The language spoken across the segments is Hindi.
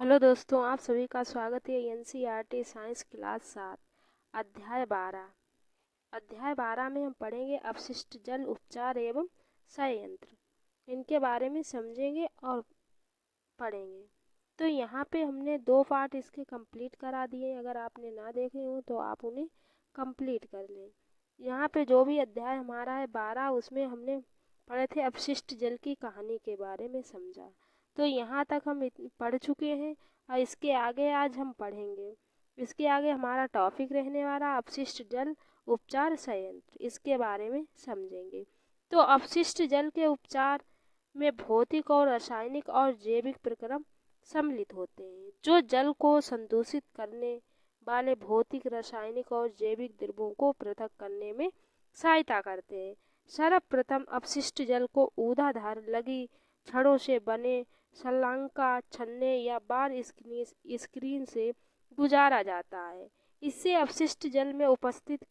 हेलो दोस्तों, आप सभी का स्वागत है एनसीईआरटी साइंस क्लास 7 अध्याय 12 में हम पढ़ेंगे अपशिष्ट जल उपचार एवं संयंत्र। इनके बारे में समझेंगे और पढ़ेंगे। तो यहाँ पे हमने 2 पार्ट इसके कंप्लीट करा दिए। अगर आपने ना देखे हो तो आप उन्हें कंप्लीट कर लें। यहाँ पे जो भी अध्याय हमारा है 12, उसमें हमने पढ़े थे अपशिष्ट जल की कहानी के बारे में समझा। तो यहाँ तक हम पढ़ चुके हैं और इसके आगे आज हम पढ़ेंगे। इसके आगे हमारा टॉपिक रहने वाला अपशिष्ट जल उपचार संयंत्र, इसके बारे में समझेंगे। तो अपशिष्ट जल के उपचार में भौतिक और रासायनिक और जैविक प्रक्रम सम्मिलित होते हैं, जो जल को संदूषित करने वाले भौतिक, रासायनिक और जैविक द्रव्यों को पृथक करने में सहायता करते हैं। सर्वप्रथम अपशिष्ट जल को ऊर्ध्वाधर लगी छड़ों से बने शलाका, छन्ने या बार स्क्रीन से गुजारा जाता है। इससे अपशिष्ट जल में उपस्थित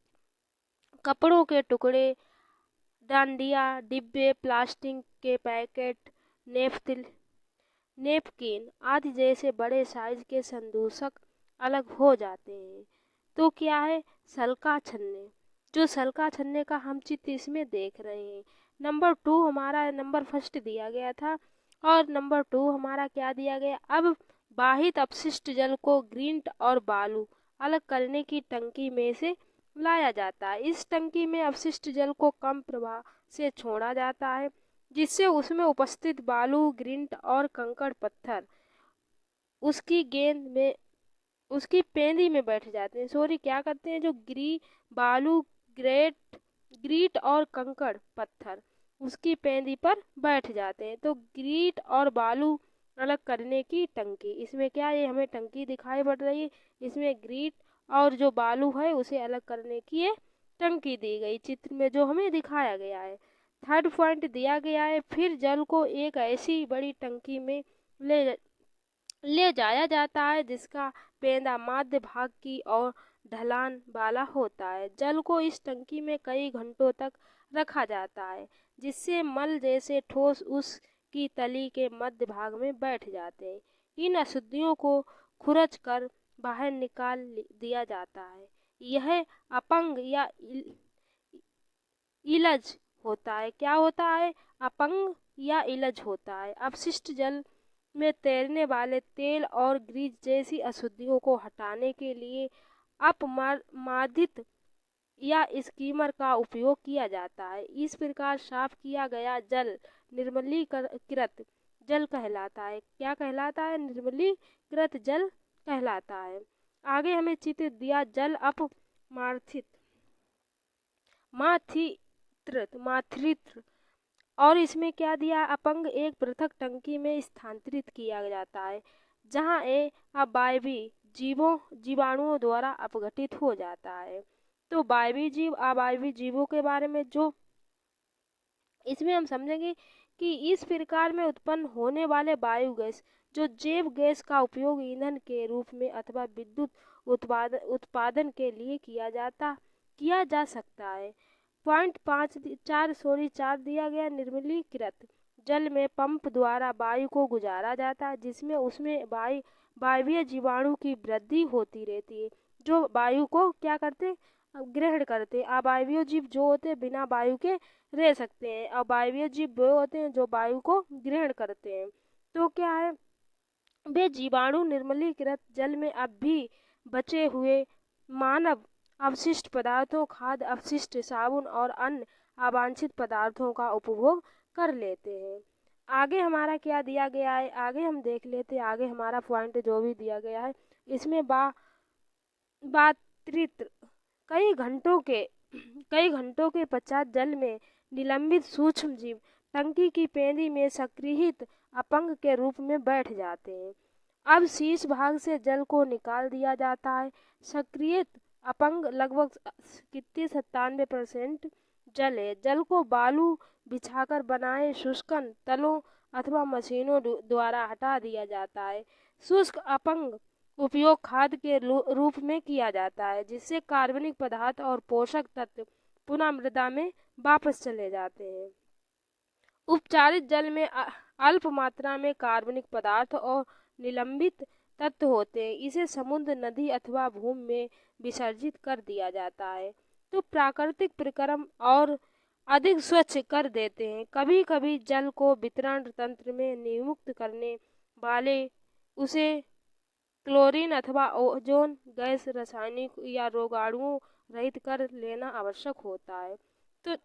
कपड़ों के टुकड़े, डांडिया, डिब्बे, प्लास्टिक के पैकेट, नेपकिन आदि जैसे बड़े साइज के संदूषक अलग हो जाते हैं। तो क्या है सल्का छन्ने, जो सल्का छन्ने का हम चित्र इसमें देख रहे हैं। नंबर फर्स्ट दिया गया था और नंबर 2 हमारा क्या दिया गया। अब बाहित अपशिष्ट जल को ग्रींट और बालू अलग करने की टंकी में से लाया जाता है। इस टंकी में अपशिष्ट जल को कम प्रवाह से छोड़ा जाता है, जिससे उसमें उपस्थित बालू, ग्रींट और कंकड़ पत्थर उसकी पेंदी में बैठ जाते हैं। क्या करते हैं, जो बालू, ग्रीट और कंकड़ पत्थर उसकी पेंदी पर बैठ जाते हैं। तो ग्रीट और बालू अलग करने की टंकी, इसमें क्या है, हमें टंकी दिखाई पड़ रही है। इसमें ग्रीट और जो बालू है उसे अलग करने की ये टंकी दी गई चित्र में, जो हमें दिखाया गया है। थर्ड पॉइंट दिया गया है, फिर जल को एक ऐसी बड़ी टंकी में ले जाया जाता है जिसका पेंदा मध्य भाग की ओर ढलान वाला होता है। जल को इस टंकी में कई घंटों तक रखा जाता है, जिससे मल जैसे ठोस उसकी तली के मध्य भाग में बैठ जाते हैं। इन अशुद्धियों को खुरच कर बाहर निकाल दिया जाता है। यह अपंग या इलज होता है। क्या होता है, अपंग या इलज होता है। अपशिष्ट जल में तैरने वाले तेल और ग्रीस जैसी अशुद्धियों को हटाने के लिए अपमादित या स्कीमर का उपयोग किया जाता है। इस प्रकार साफ किया गया जल निर्मलीकृत जल कहलाता है। क्या कहलाता है, निर्मलीकृत जल कहलाता है। आगे हमें चित्र दिया जल अपमार्थित माथृत्र, और इसमें क्या दिया, अपंग एक पृथक टंकी में स्थानांतरित किया जाता है, जहां ये अवायवी जीवाणुओं द्वारा अपघटित हो जाता है। तो वायवी जीव, अवायवी जीवों के बारे में जो इसमें हम समझेंगे कि इस प्रकार में उत्पन्न होने वाले बायोगैस, जो जैव गैस का उपयोग ईंधन के रूप में अथवा विद्युत उत्पादन के लिए किया जा सकता है। पॉइंट 4 दिया गया, निर्मलीकृत जल में पंप द्वारा वायु को गुजारा जाता है, जिसमें उसमें वायवीय जीवाणु की वृद्धि होती रहती है, जो वायु को क्या करते हैं, ग्रहण करते हैं। अवायवीय जीव जो होते हैं बिना वायु के रह सकते हैं, और वायवीय जीव वो होते हैं जो वायु को ग्रहण करते हैं। तो क्या है, वे जीवाणु निर्मलीकृत जल में अब भी बचे हुए मानव अवशिष्ट पदार्थों, खाद्य अपशिष्ट, साबुन और अन्य अवांछित पदार्थों का उपभोग कर लेते हैं। आगे हमारा क्या दिया गया है, आगे हम देख लेते हैं। आगे हमारा पॉइंट जो भी दिया गया है, इसमें बात्रित्र कई घंटों के पश्चात जल में निलंबित सूक्ष्म जीव टंकी की पेंदी में सक्रियित अपंग के रूप में बैठ जाते हैं। अब शीर्ष भाग से जल को निकाल दिया जाता है। सक्रियत अपंग लगभग 97% जल है। जल को बालू बिछाकर बनाए शुष्कन तलों अथवा मशीनों द्वारा हटा दिया जाता है। शुष्क अपंग उपयोग खाद के रूप में किया जाता है, जिससे कार्बनिक पदार्थ और पोषक तत्व पुनः मृदा में वापस चले जाते हैं। उपचारित जल में अल्प मात्रा में कार्बनिक पदार्थ और निलंबित तत्व होते हैं, इसे समुद्र, नदी अथवा भूमि में विसर्जित कर दिया जाता है। तो प्राकृतिक प्रक्रम और अधिक स्वच्छ कर देते हैं। कभी कभी जल को वितरण तंत्र में नियुक्त करने वाले उसे क्लोरीन अथवा ओजोन गैस, रासायनिक या रोगाणुओं रहित कर लेना आवश्यक होता है। तो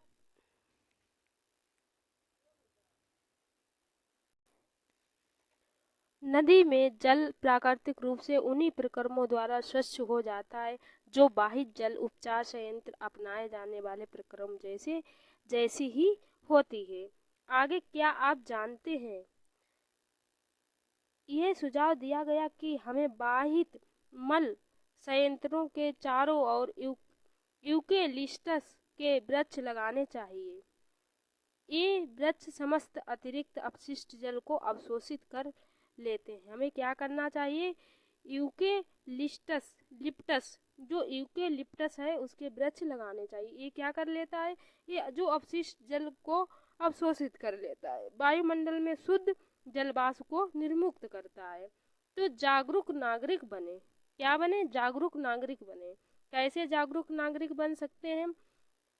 नदी में जल प्राकृतिक रूप से उन्हीं प्रक्रमों द्वारा स्वच्छ हो जाता है जो बाह्य जल उपचार संयंत्र अपनाए जाने वाले प्रक्रम जैसी ही होती है। आगे क्या आप जानते हैं, यह सुझाव दिया गया कि हमें बाह्य मल संयंत्रों के चारों ओर यूकेलिप्टस के वृक्ष लगाने चाहिए। ये वृक्ष समस्त अतिरिक्त अपशिष्ट जल को अवशोषित कर लेते हैं। हमें क्या करना चाहिए, यूकेलिप्टस लिप्टस जो यूकेलिप्टस है उसके वृक्ष लगाने चाहिए। ये क्या कर लेता है, ये जो अपशिष्ट जल को अवशोषित कर लेता है, वायुमंडल में शुद्ध जलवाष्प को निर्मुक्त करता है। तो जागरूक नागरिक बने। क्या बने, जागरूक नागरिक बने। कैसे जागरूक नागरिक बन सकते हैं,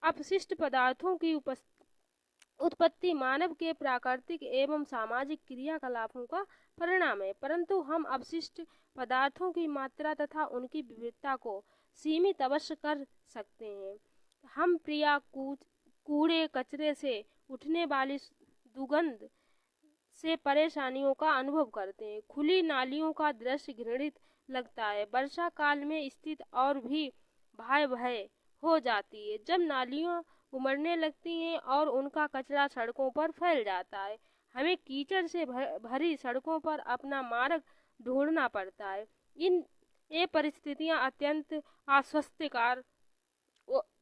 अपशिष्ट पदार्थों की उत्पत्ति मानव के प्राकृतिक एवं सामाजिक क्रियाकलापों का परिणाम है, परंतु हम अपशिष्ट पदार्थों की मात्रा तथा उनकी विविधता को सीमित अवश्य कर सकते हैं। हम कूड़े कचरे से उठने वाली दुर्गंध से परेशानियों का अनुभव करते हैं। खुली नालियों का दृश्य घृणित लगता है। वर्षा काल में स्थिति और भी भय हो जाती है, जब नालियां उमड़ने लगती हैं और उनका कचरा सड़कों पर फैल जाता है। हमें कीचड़ से भरी सड़कों पर अपना मार्ग ढूंढना पड़ता है। ये परिस्थितियां अत्यंत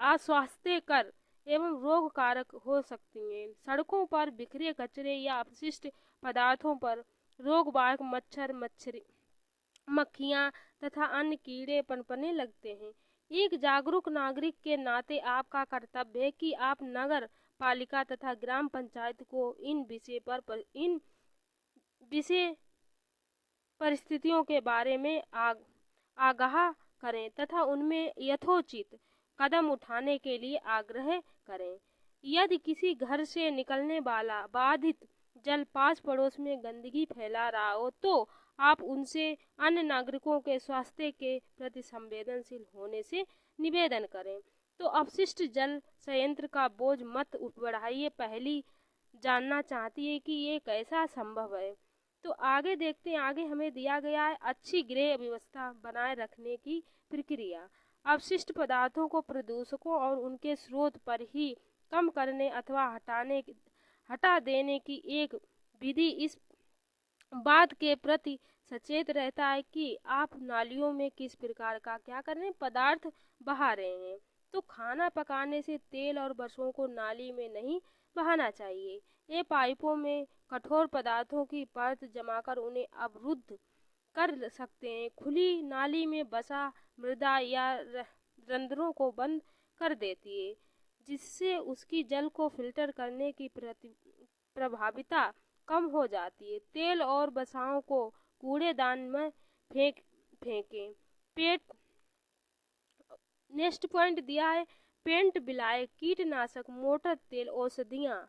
अस्वास्थ्यकर एवं रोगकारक हो सकती हैं। सड़कों पर बिखरे कचरे या अपशिष्ट पदार्थों पर रोगवाहक मच्छर, मक्खियाँ तथा अन्य कीड़े पनपने लगते हैं। एक जागरूक नागरिक के नाते आपका कर्तव्य है कि आप नगर पालिका तथा ग्राम पंचायत को इन विषय परिस्थितियों के बारे में आगाह करें तथा उनमें यथोचित कदम उठाने के लिए आग्रह करें। यदि किसी घर से निकलने वाला बाधित जल पास पड़ोस में गंदगी फैला रहा हो तो आप उनसे अन्य नागरिकों के स्वास्थ्य के प्रति संवेदनशील होने से निवेदन करें। तो अपशिष्ट जल संयंत्र का बोझ मत बढ़ाइए। पहली जानना चाहती है कि ये कैसा संभव है। तो आगे देखते हैं, आगे हमें दिया गया है अच्छी गृह व्यवस्था बनाए रखने की प्रक्रिया। अपशिष्ट पदार्थों को प्रदूषकों और उनके स्रोत पर ही कम करने अथवा हटा देने की एक विधि इस बात के प्रति सचेत रहता है कि आप नालियों में किस प्रकार का क्या कर रहे हैं, पदार्थ बहा रहे हैं। तो खाना पकाने से तेल और वसों को नाली में नहीं बहाना चाहिए। ये पाइपों में कठोर पदार्थों की परत जमाकर उन्हें अवरुद्ध कर सकते हैं। खुली नाली में बसा मृदा या रंध्रों को बंद कर देती है, जिससे उसकी जल को फिल्टर करने की प्रभाविता कम हो जाती है। तेल और वसाओं को कूड़ेदान में फेंकें। पेट नेक्स्ट पॉइंट दिया है, पेंट, बिलाए, कीटनाशक, मोटर तेल, औषधियाँ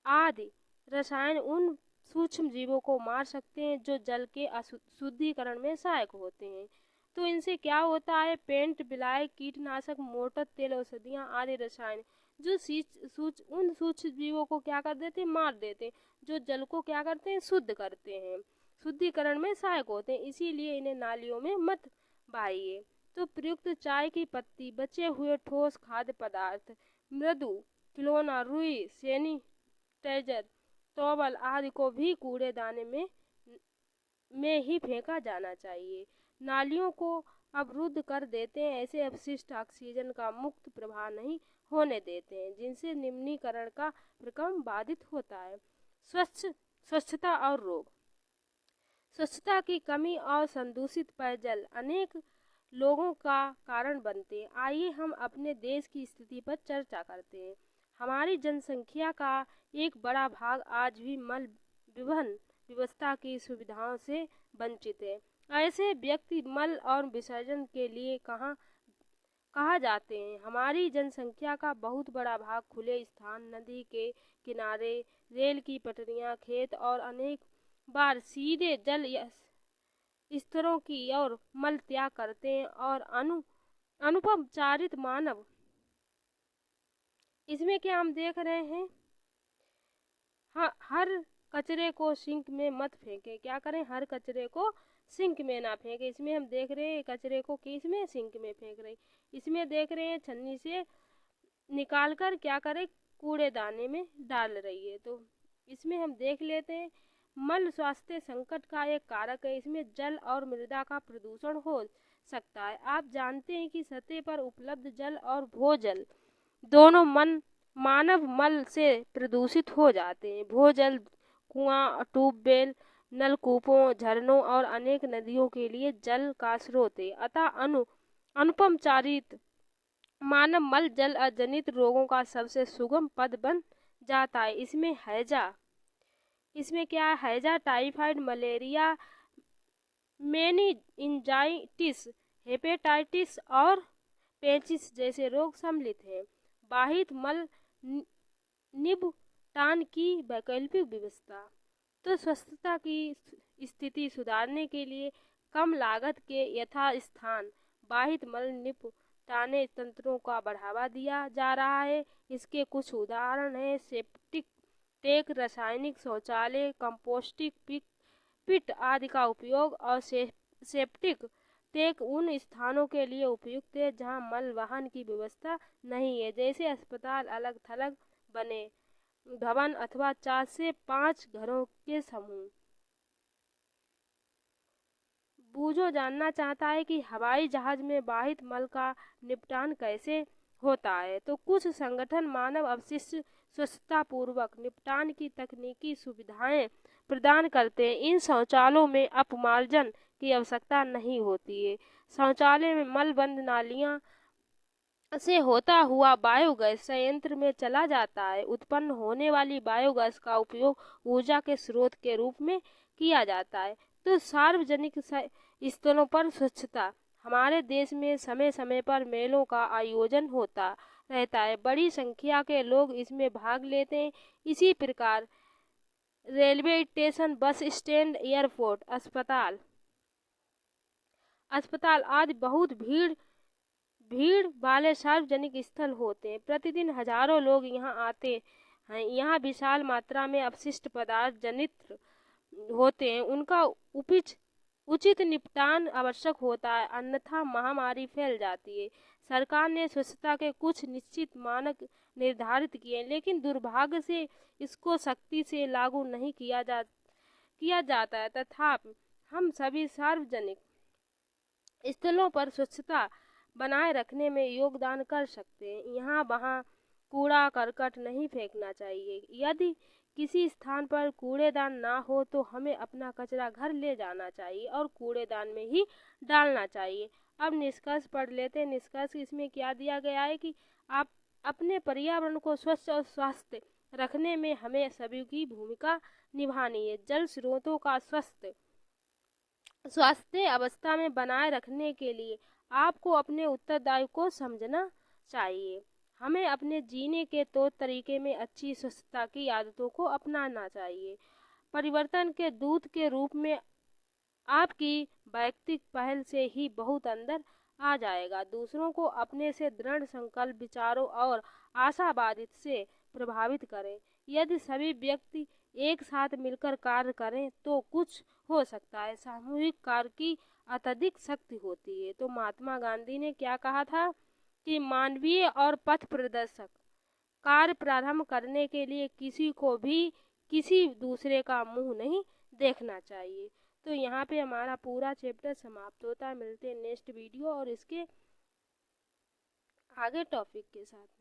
आदि रसायन उन सूक्ष्म जीवों को मार सकते हैं जो जल के शुद्धिकरण में सहायक होते हैं। तो इनसे क्या होता है, पेंट, बिलाए, कीटनाशक, मोटर तेल, औषधियाँ आदि रसायन जो उन सूक्ष्म जीवों को क्या कर देते हैं, मार देते हैं, जो जल को क्या करते हैं, शुद्ध करते हैं, शुद्धिकरण में सहायक होते हैं। इसीलिए इन्हें नालियों में मत बहाइए। तो प्रयुक्त चाय की पत्ती, बचे हुए ठोस खाद्य पदार्थ, मृदु खिलौना, रुई, सैनिटाइजर, टॉवल आदि को भी कूड़ेदाने में ही फेंका जाना चाहिए। नालियों को अवरुद्ध कर देते हैं। ऐसे अपशिष्ट ऑक्सीजन का मुक्त प्रवाह नहीं होने देते हैं, जिनसे निम्नीकरण का प्रक्रम बाधित होता है। स्वच्छता और रोग। स्वच्छता की कमी और संदूषित पेयजल अनेक लोगों का कारण बनते हैं। आइए हम अपने देश की स्थिति पर चर्चा करते हैं। हमारी जनसंख्या का एक बड़ा भाग आज भी मल विवहन व्यवस्था की सुविधाओं से वंचित है। ऐसे व्यक्ति मल और विसर्जन के लिए कहा जाते हैं। हमारी जनसंख्या का बहुत बड़ा भाग खुले स्थान, नदी के किनारे, रेल की पटरियां, खेत और अनेक बार सीधे जल स्तरों की ओर मल त्याग करते हैं और अनुपचारित मानव। इसमें क्या हम देख रहे हैं, हर कचरे को सिंक में मत फेंके। क्या करें, हर कचरे को सिंक में ना फेंके। इसमें हम देख रहे हैं कचरे को किस में, सिंक में फेंक रहे। इसमें देख रहे हैं छन्नी से निकाल कर क्या करे, कूड़ेदाने में डाल रही है। तो इसमें हम देख लेते हैं, मल स्वास्थ्य संकट का एक कारक है। इसमें जल और मृदा का प्रदूषण हो सकता है। आप जानते हैं कि सतह पर उपलब्ध जल और भूजल दोनों मानव मल से प्रदूषित हो जाते हैं। भूजल कुआं, ट्यूबवेल, नलकूपों, झरनों और अनेक नदियों के लिए जल का स्रोत है। अतः अनुपचारित मानव मल जल जनित रोगों का सबसे सुगम पद बन जाता है। इसमें क्या है, हैजा, टाइफाइड, मलेरिया, मेनिंजाइटिस, हेपेटाइटिस और पेचिस जैसे रोग सम्मिलित हैं। बाहित मल निपटान की वैकल्पिक व्यवस्था। तो स्वच्छता की स्थिति सुधारने के लिए कम लागत के यथास्थान बाहित मल निपटाने तंत्रों का बढ़ावा दिया जा रहा है। इसके कुछ उदाहरण हैं, सेप्टिक टैंक, रासायनिक शौचालय, कंपोस्टिंग पिट आदि का उपयोग। और सेप्टिक टैंक उन स्थानों के लिए उपयुक्त है जहां मल वाहन की व्यवस्था नहीं है, जैसे अस्पताल, अलग थलग बने भवन अथवा 4 से 5 घरों के समूह। बूझो जानना चाहता है कि हवाई जहाज में बाहित मल का निपटान कैसे होता है। तो कुछ संगठन मानव अपशिष्ट स्वच्छता पूर्वक निपटान की तकनीकी सुविधाएं प्रदान करते हैं। इन शौचालयों में अपमार्जन की आवश्यकता नहीं होती है। शौचालय में मलबंद नालियां से होता हुआ बायोगैस संयंत्र में चला जाता है। उत्पन्न होने वाली बायोगैस का उपयोग ऊर्जा के स्रोत के रूप में किया जाता है। तो सार्वजनिक स्थलों पर स्वच्छता। हमारे देश में समय समय पर मेलों का आयोजन होता रहता है। बड़ी संख्या के लोग इसमें भाग लेते हैं। इसी प्रकार railway station, bus stand, airport, अस्पताल आदि बहुत भीड़ वाले सार्वजनिक स्थल होते हैं। प्रतिदिन हजारों लोग यहाँ आते हैं। यहाँ विशाल मात्रा में अपशिष्ट पदार्थ जनित होते हैं। उनका उचित निपटान आवश्यक होता है, अन्यथा महामारी फैल जाती है। सरकार ने स्वच्छता के कुछ निश्चित मानक निर्धारित किए, लेकिन दुर्भाग्य से इसको सख्ती से लागू नहीं किया जाता है। तथापि हम सभी सार्वजनिक स्थलों पर स्वच्छता बनाए रखने में योगदान कर सकते हैं। यहाँ वहाँ कूड़ा करकट नहीं फेंकना चाहिए। यदि किसी स्थान पर कूड़ेदान ना हो तो हमें अपना कचरा घर ले जाना चाहिए और कूड़ेदान में ही डालना चाहिए। अब निष्कर्ष पढ़ लेते हैं। निष्कर्ष इसमें क्या दिया गया है कि आप अपने पर्यावरण को स्वच्छ और स्वस्थ रखने में हमें सभी की भूमिका निभानी है। जल स्रोतों का स्वास्थ्य अवस्था में बनाए रखने के लिए आपको अपने उत्तरदायित्व को समझना चाहिए। हमें अपने जीने के तौर तरीके में अच्छी स्वच्छता की आदतों को अपनाना चाहिए। परिवर्तन के दूत के रूप में आपकी वैयक्तिक पहल से ही बहुत अंदर आ जाएगा। दूसरों को अपने से दृढ़ संकल्प, विचारों और आशावादित से प्रभावित करें। यदि सभी व्यक्ति एक साथ मिलकर कार्य करें तो कुछ हो सकता है। सामूहिक कार्य की अत्यधिक शक्ति होती है। तो महात्मा गांधी ने क्या कहा था कि मानवीय और पथ प्रदर्शक कार्य प्रारंभ करने के लिए किसी को भी किसी दूसरे का मुंह नहीं देखना चाहिए। तो यहाँ पे हमारा पूरा चैप्टर समाप्त होता है। मिलते हैं नेक्स्ट वीडियो और इसके आगे टॉपिक के साथ।